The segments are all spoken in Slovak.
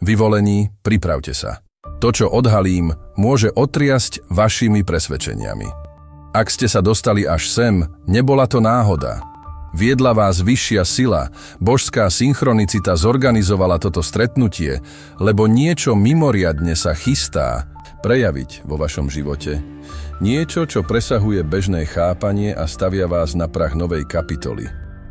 Vyvolení, pripravte sa. To, čo odhalím, môže otriasť vašimi presvedčeniami. Ak ste sa dostali až sem, nebola to náhoda. Viedla vás vyššia sila, božská synchronicita zorganizovala toto stretnutie, lebo niečo mimoriadne sa chystá prejaviť vo vašom živote. Niečo, čo presahuje bežné chápanie a stavia vás na prah novej kapitoly.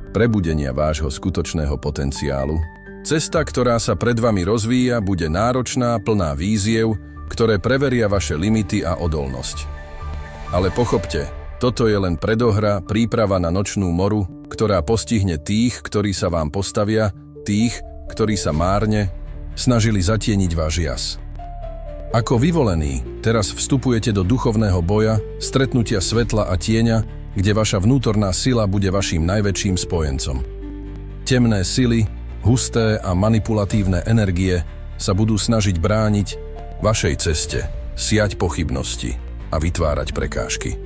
Prebudenia vášho skutočného potenciálu. Cesta, ktorá sa pred vami rozvíja, bude náročná, plná víziev, ktoré preveria vaše limity a odolnosť. Ale pochopte, toto je len predohra, príprava na nočnú moru, ktorá postihne tých, ktorí sa vám postavia, tých, ktorí sa márne snažili zatieniť váš jas. Ako vyvolení, teraz vstupujete do duchovného boja, stretnutia svetla a tieňa, kde vaša vnútorná sila bude vaším najväčším spojencom. Temné sily, husté a manipulatívne energie sa budú snažiť brániť vašej ceste, siať pochybnosti a vytvárať prekážky.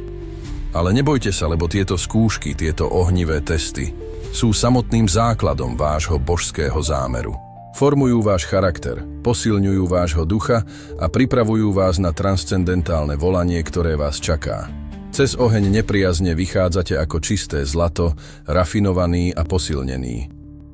Ale nebojte sa, lebo tieto skúšky, tieto ohnivé testy sú samotným základom vášho božského zámeru. Formujú váš charakter, posilňujú vášho ducha a pripravujú vás na transcendentálne volanie, ktoré vás čaká. Cez oheň nepriazne vychádzate ako čisté zlato, rafinovaný a posilnený.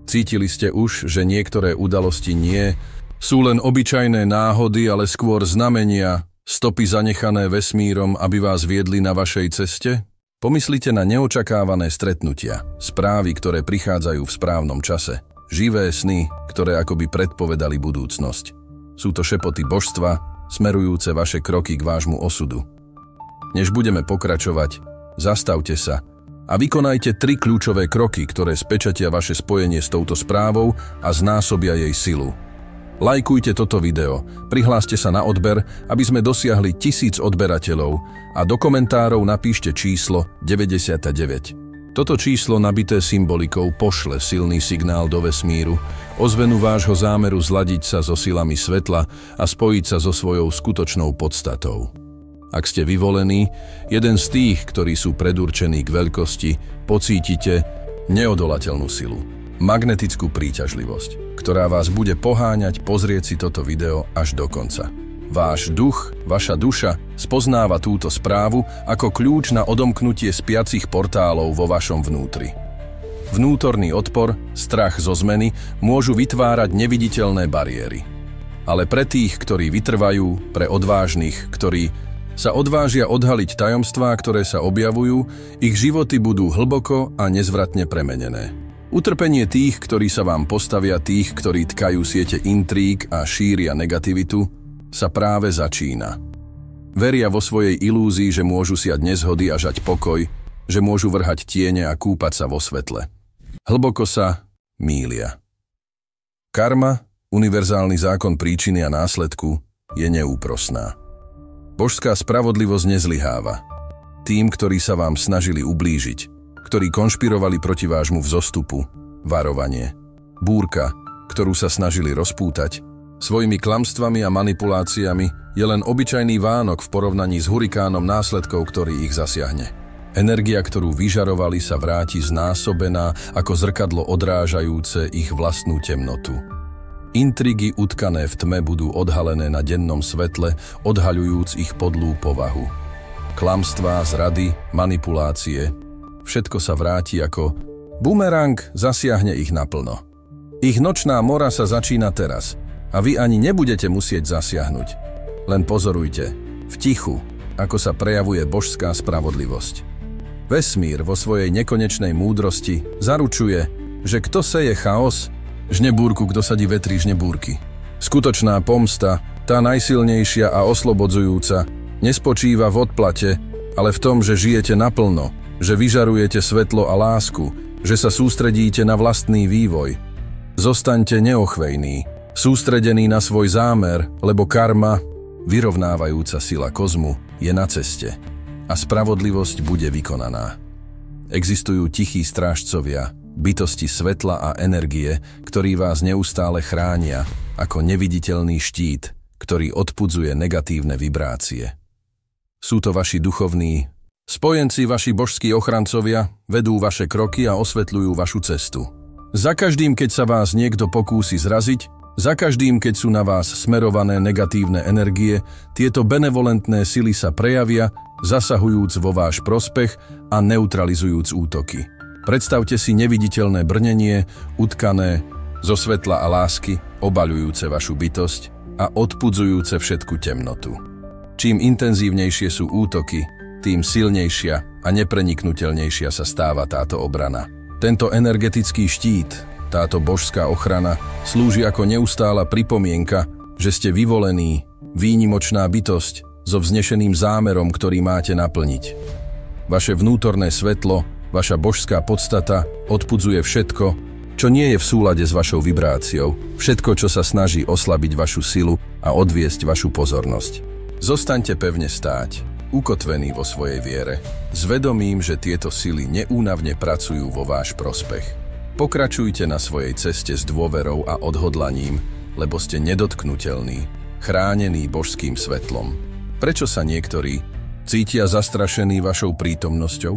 Cítili ste už, že niektoré udalosti nie sú len obyčajné náhody, ale skôr znamenia, stopy zanechané vesmírom, aby vás viedli na vašej ceste? Pomyslite na neočakávané stretnutia, správy, ktoré prichádzajú v správnom čase, živé sny, ktoré akoby predpovedali budúcnosť. Sú to šepoty božstva, smerujúce vaše kroky k vášmu osudu. Než budeme pokračovať, zastavte sa a vykonajte 3 kľúčové kroky, ktoré spečatia vaše spojenie s touto správou a znásobia jej silu. Lajkujte toto video, prihláste sa na odber, aby sme dosiahli 1000 odberateľov a do komentárov napíšte číslo 99. Toto číslo nabité symbolikou pošle silný signál do vesmíru, ozvenu vášho zámeru zladiť sa so silami svetla a spojiť sa so svojou skutočnou podstatou. Ak ste vyvolení, jeden z tých, ktorí sú predurčení k veľkosti, pocítite neodolateľnú silu, magnetickú príťažlivosť, ktorá vás bude poháňať pozrieť si toto video až do konca. Váš duch, vaša duša spoznáva túto správu ako kľúč na odomknutie spiacich portálov vo vašom vnútri. Vnútorný odpor, strach zo zmeny môžu vytvárať neviditeľné bariéry. Ale pre tých, ktorí vytrvajú, pre odvážnych, ktorí sa odvážia odhaliť tajomstvá, ktoré sa objavujú, ich životy budú hlboko a nezvratne premenené. Utrpenie tých, ktorí sa vám postavia, tých, ktorí tkajú siete intríg a šíria negativitu, sa práve začína. Veria vo svojej ilúzii, že môžu siať nezhody a žať pokoj, že môžu vrhať tiene a kúpať sa vo svetle. Hlboko sa mýlia. Karma, univerzálny zákon príčiny a následku, je neúprosná. Božská spravodlivosť nezlyháva. Tým, ktorí sa vám snažili ublížiť, ktorí konšpirovali proti vášmu vzostupu, varovanie, búrka, ktorú sa snažili rozpútať, svojimi klamstvami a manipuláciami je len obyčajný Vánok v porovnaní s hurikánom následkov, ktorý ich zasiahne. Energia, ktorú vyžarovali, sa vráti znásobená ako zrkadlo odrážajúce ich vlastnú temnotu. Intrigy utkané v tme budú odhalené na dennom svetle, odhaľujúc ich podlú povahu. Klamstvá, zrady, manipulácie, všetko sa vráti ako bumerang, zasiahne ich naplno. Ich nočná mora sa začína teraz a vy ani nebudete musieť zasiahnuť. Len pozorujte, v tichu, ako sa prejavuje božská spravodlivosť. Vesmír vo svojej nekonečnej múdrosti zaručuje, že kto seje chaos, žne búrku, kto sadí vetri, žne búrky. Skutočná pomsta, tá najsilnejšia a oslobodzujúca, nespočíva v odplate, ale v tom, že žijete naplno, že vyžarujete svetlo a lásku, že sa sústredíte na vlastný vývoj. Zostaňte neochvejní, sústredení na svoj zámer, lebo karma, vyrovnávajúca sila kozmu, je na ceste a spravodlivosť bude vykonaná. Existujú tichí strážcovia, bytosti svetla a energie, ktorí vás neustále chránia, ako neviditeľný štít, ktorý odpudzuje negatívne vibrácie. Sú to vaši duchovní spojenci, vaši božskí ochrancovia, vedú vaše kroky a osvetľujú vašu cestu. Za každým, keď sa vás niekto pokúsi zraziť, Za každým, keď sú na vás smerované negatívne energie, tieto benevolentné sily sa prejavia, zasahujúc vo váš prospech a neutralizujúc útoky. Predstavte si neviditeľné brnenie, utkané zo svetla a lásky, obaľujúce vašu bytosť a odpudzujúce všetku temnotu. Čím intenzívnejšie sú útoky, tým silnejšia a nepreniknuteľnejšia sa stáva táto obrana. Tento energetický štít, táto božská ochrana, slúži ako neustála pripomienka, že ste vyvolený, výnimočná bytosť so vznešeným zámerom, ktorý máte naplniť. Vaše vnútorné svetlo, vaša božská podstata odpudzuje všetko, čo nie je v súlade s vašou vibráciou, všetko, čo sa snaží oslabiť vašu silu a odviesť vašu pozornosť. Zostaňte pevne stáť, ukotvení vo svojej viere, s vedomím, že tieto sily neúnavne pracujú vo váš prospech. Pokračujte na svojej ceste s dôverou a odhodlaním, lebo ste nedotknuteľní, chránení božským svetlom. Prečo sa niektorí cítia zastrašení vašou prítomnosťou?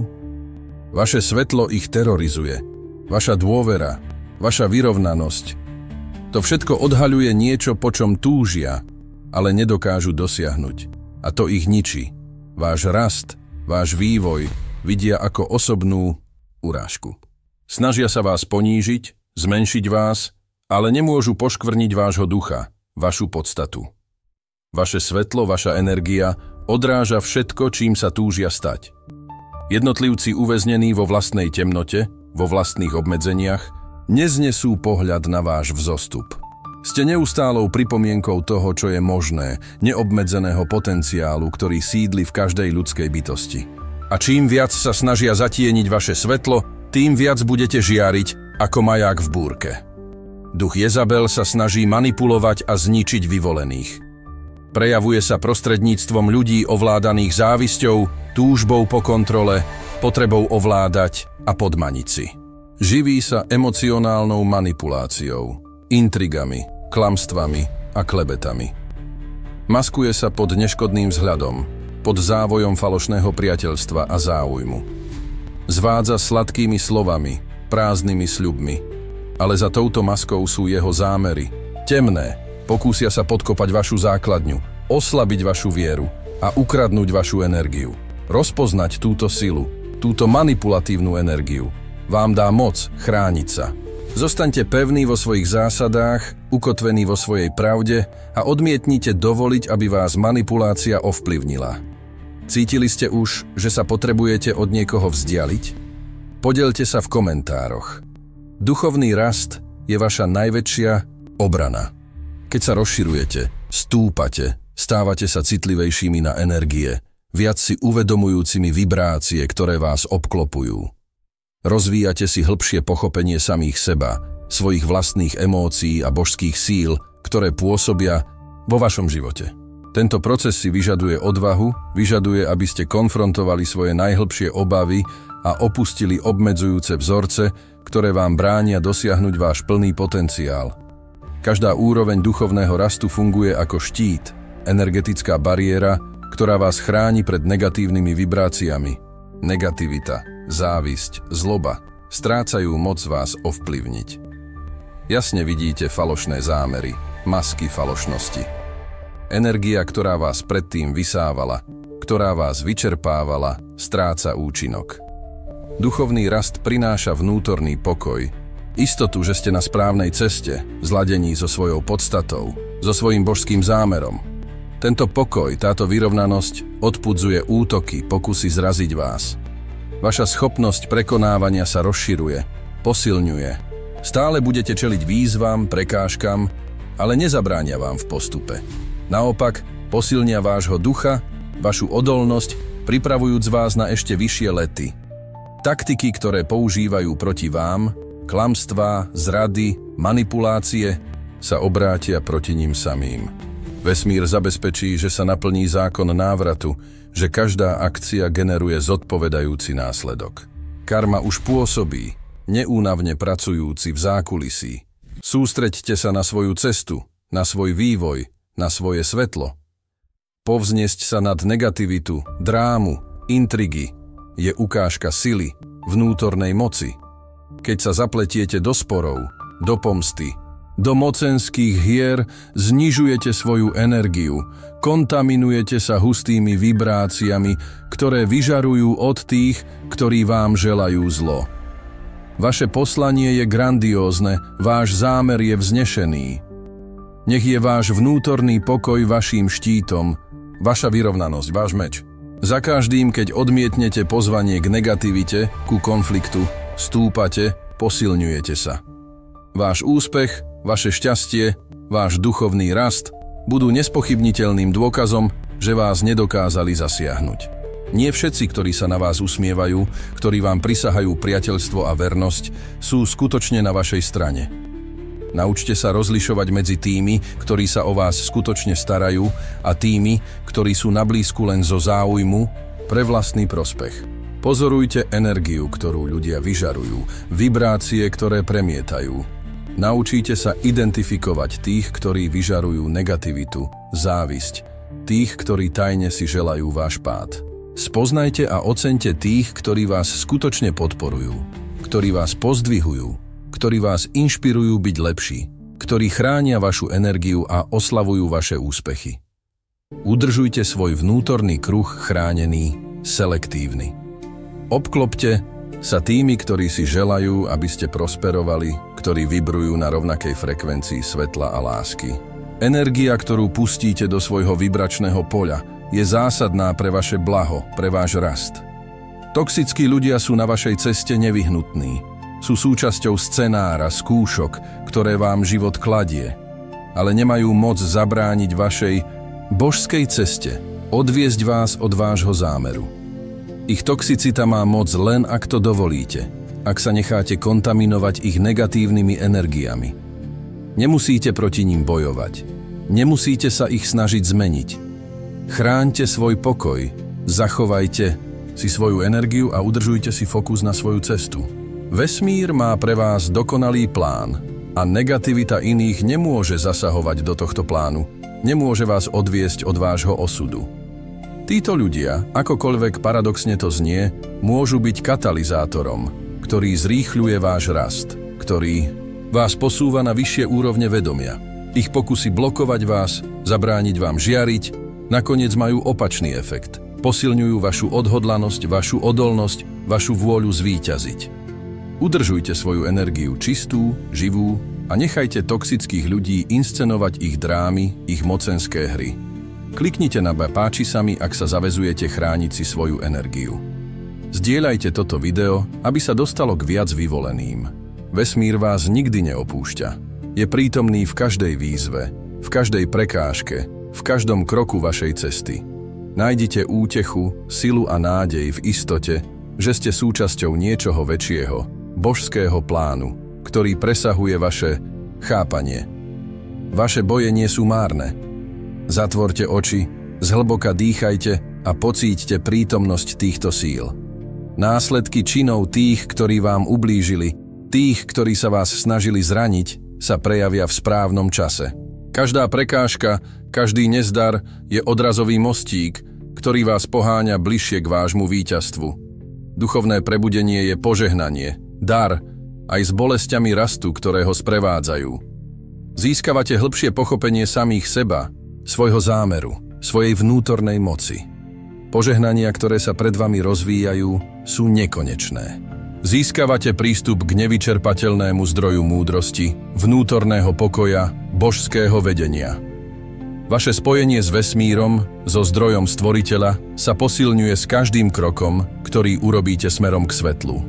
Vaše svetlo ich terorizuje, vaša dôvera, vaša vyrovnanosť. To všetko odhaľuje niečo, po čom túžia, ale nedokážu dosiahnuť. A to ich ničí. Váš rast, váš vývoj vidia ako osobnú urážku. Snažia sa vás ponížiť, zmenšiť vás, ale nemôžu poškvrniť vášho ducha, vašu podstatu. Vaše svetlo, vaša energia odráža všetko, čím sa túžia stať. Jednotlivci uväznení vo vlastnej temnote, vo vlastných obmedzeniach, neznesú pohľad na váš vzostup. Ste neustálou pripomienkou toho, čo je možné, neobmedzeného potenciálu, ktorý sídli v každej ľudskej bytosti. A čím viac sa snažia zatieniť vaše svetlo, tým viac budete žiariť ako maják v búrke. Duch Jezabel sa snaží manipulovať a zničiť vyvolených. Prejavuje sa prostredníctvom ľudí ovládaných závisťou, túžbou po kontrole, potrebou ovládať a podmaniť si. Živí sa emocionálnou manipuláciou, intrigami, klamstvami a klebetami. Maskuje sa pod neškodným vzhľadom, pod závojom falošného priateľstva a záujmu. Zvádza sladkými slovami, prázdnymi sľubmi, ale za touto maskou sú jeho zámery. Temné, pokúsia sa podkopať vašu základňu, oslabiť vašu vieru a ukradnúť vašu energiu. Rozpoznať túto silu, túto manipulatívnu energiu vám dá moc chrániť sa. Zostaňte pevní vo svojich zásadách, ukotvení vo svojej pravde a odmietnite dovoliť, aby vás manipulácia ovplyvnila. Cítili ste už, že sa potrebujete od niekoho vzdialiť? Podelte sa v komentároch. Duchovný rast je vaša najväčšia obrana. Keď sa rozširujete, stúpate, stávate sa citlivejšími na energie, viac si uvedomujúcimi vibrácie, ktoré vás obklopujú. Rozvíjate si hĺbšie pochopenie samých seba, svojich vlastných emócií a božských síl, ktoré pôsobia vo vašom živote. Tento proces si vyžaduje odvahu, vyžaduje, aby ste konfrontovali svoje najhlbšie obavy a opustili obmedzujúce vzorce, ktoré vám bránia dosiahnuť váš plný potenciál. Každá úroveň duchovného rastu funguje ako štít, energetická bariéra, ktorá vás chráni pred negatívnymi vibráciami. Negativita, závisť, zloba strácajú moc vás ovplyvniť. Jasne vidíte falošné zámery, masky falošnosti. Energia, ktorá vás predtým vysávala, ktorá vás vyčerpávala, stráca účinok. Duchovný rast prináša vnútorný pokoj, istotu, že ste na správnej ceste, zladení so svojou podstatou, so svojím božským zámerom. Tento pokoj, táto vyrovnanosť odpudzuje útoky, pokusy zraziť vás. Vaša schopnosť prekonávania sa rozširuje, posilňuje. Stále budete čeliť výzvam, prekážkam, ale nezabránia vám v postupe. Naopak, posilnia vášho ducha, vašu odolnosť, pripravujúc vás na ešte vyššie lety. Taktiky, ktoré používajú proti vám, klamstvá, zrady, manipulácie, sa obrátia proti ním samým. Vesmír zabezpečí, že sa naplní zákon návratu, že každá akcia generuje zodpovedajúci následok. Karma už pôsobí, neúnavne pracujúci v zákulisí. Sústreďte sa na svoju cestu, na svoj vývoj, na svoje svetlo. Povzniesť sa nad negativitu, drámu, intrigy je ukážka sily, vnútornej moci. Keď sa zapletiete do sporov, do pomsty, Do mocenských hier znižujete svoju energiu, kontaminujete sa hustými vibráciami, ktoré vyžarujú od tých, ktorí vám želajú zlo. Vaše poslanie je grandiózne, váš zámer je vznešený. Nech je váš vnútorný pokoj vaším štítom, vaša vyrovnanosť, váš meč. Za každým, keď odmietnete pozvanie k negativite, ku konfliktu, stúpate, posilňujete sa. Váš úspech, vaše šťastie, váš duchovný rast budú nespochybniteľným dôkazom, že vás nedokázali zasiahnuť. Nie všetci, ktorí sa na vás usmievajú, ktorí vám prisahajú priateľstvo a vernosť, sú skutočne na vašej strane. Naučte sa rozlišovať medzi tými, ktorí sa o vás skutočne starajú, a tými, ktorí sú na blízku len zo záujmu pre vlastný prospech. Pozorujte energiu, ktorú ľudia vyžarujú, vibrácie, ktoré premietajú. Naučíte sa identifikovať tých, ktorí vyžarujú negativitu, závisť, tých, ktorí tajne si želajú váš pád. Spoznajte a oceňte tých, ktorí vás skutočne podporujú, ktorí vás pozdvihujú, ktorí vás inšpirujú byť lepší, ktorí chránia vašu energiu a oslavujú vaše úspechy. Udržujte svoj vnútorný kruh chránený, selektívny. Obklopte sa tými, ktorí si želajú, aby ste prosperovali, ktorí vibrujú na rovnakej frekvencii svetla a lásky. Energia, ktorú pustíte do svojho vibračného poľa, je zásadná pre vaše blaho, pre váš rast. Toxickí ľudia sú na vašej ceste nevyhnutní. Sú súčasťou scenára, skúšok, ktoré vám život kladie, ale nemajú moc zabrániť vašej božskej ceste, odviesť vás od vášho zámeru. Ich toxicita má moc len, ak to dovolíte, ak sa necháte kontaminovať ich negatívnymi energiami. Nemusíte proti ním bojovať. Nemusíte sa ich snažiť zmeniť. Chráňte svoj pokoj, zachovajte si svoju energiu a udržujte si fokus na svoju cestu. Vesmír má pre vás dokonalý plán a negativita iných nemôže zasahovať do tohto plánu, nemôže vás odviesť od vášho osudu. Títo ľudia, akokoľvek paradoxne to znie, môžu byť katalizátorom, ktorý zrýchľuje váš rast, ktorý vás posúva na vyššie úrovne vedomia. Ich pokusy blokovať vás, zabrániť vám žiariť, nakoniec majú opačný efekt. Posilňujú vašu odhodlanosť, vašu odolnosť, vašu vôľu zvíťaziť. Udržujte svoju energiu čistú, živú a nechajte toxických ľudí inscenovať ich drámy, ich mocenské hry. Kliknite na páči sa mi, ak sa zaväzujete chrániť si svoju energiu. Zdieľajte toto video, aby sa dostalo k viac vyvoleným. Vesmír vás nikdy neopúšťa. Je prítomný v každej výzve, v každej prekážke, v každom kroku vašej cesty. Nájdite útechu, silu a nádej v istote, že ste súčasťou niečoho väčšieho, božského plánu, ktorý presahuje vaše chápanie. Vaše boje nie sú márne. Zatvorte oči, zhlboka dýchajte a pocíťte prítomnosť týchto síl. Následky činov tých, ktorí vám ublížili, tých, ktorí sa vás snažili zraniť, sa prejavia v správnom čase. Každá prekážka, každý nezdar je odrazový mostík, ktorý vás poháňa bližšie k vášmu víťazstvu. Duchovné prebudenie je požehnanie, dar, aj s bolesťami rastu, ktoré ho sprevádzajú. Získavate hĺbšie pochopenie samých seba, svojho zámeru, svojej vnútornej moci. Požehnania, ktoré sa pred vami rozvíjajú, sú nekonečné. Získavate prístup k nevyčerpateľnému zdroju múdrosti, vnútorného pokoja, božského vedenia. Vaše spojenie s vesmírom, so zdrojom stvoriteľa, sa posilňuje s každým krokom, ktorý urobíte smerom k svetlu.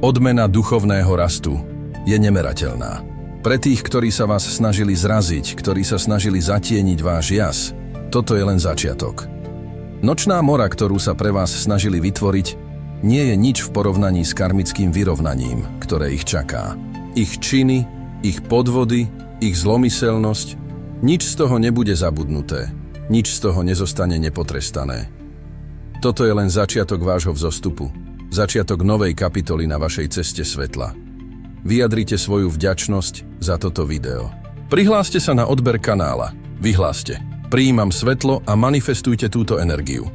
Odmena duchovného rastu je nemerateľná. Pre tých, ktorí sa vás snažili zraziť, ktorí sa snažili zatieniť váš jas, toto je len začiatok. Nočná mora, ktorú sa pre vás snažili vytvoriť, nie je nič v porovnaní s karmickým vyrovnaním, ktoré ich čaká. Ich činy, ich podvody, ich zlomyselnosť, nič z toho nebude zabudnuté, nič z toho nezostane nepotrestané. Toto je len začiatok vášho vzostupu, začiatok novej kapitoly na vašej ceste svetla. Vyjadrite svoju vďačnosť za toto video. Prihláste sa na odber kanála. Vyhláste: prijímam svetlo a manifestujte túto energiu.